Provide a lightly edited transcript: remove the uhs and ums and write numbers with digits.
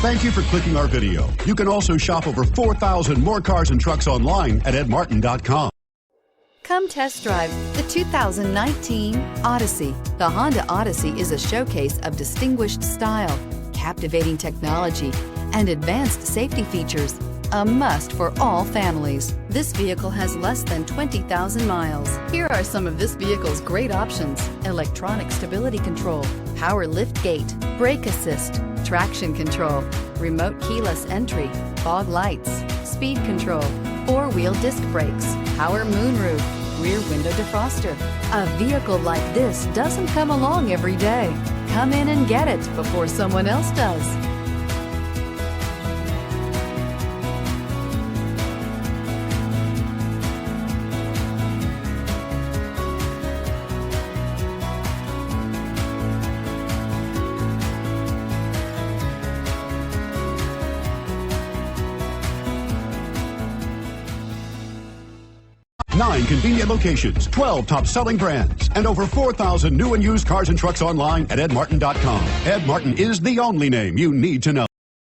Thank you for clicking our video. You can also shop over 4,000 more cars and trucks online at edmartin.com. Come test drive the 2019 Odyssey. The Honda Odyssey is a showcase of distinguished style, captivating technology, and advanced safety features. A must for all families. This vehicle has less than 20,000 miles. Here are some of this vehicle's great options: electronic stability control, power liftgate, brake assist, traction control, remote keyless entry, fog lights, speed control, four-wheel disc brakes, power moonroof, rear window defroster. A vehicle like this doesn't come along every day. Come in and get it before someone else does. Nine convenient locations, 12 top-selling brands, and over 4,000 new and used cars and trucks online at edmartin.com. Ed Martin is the only name you need to know.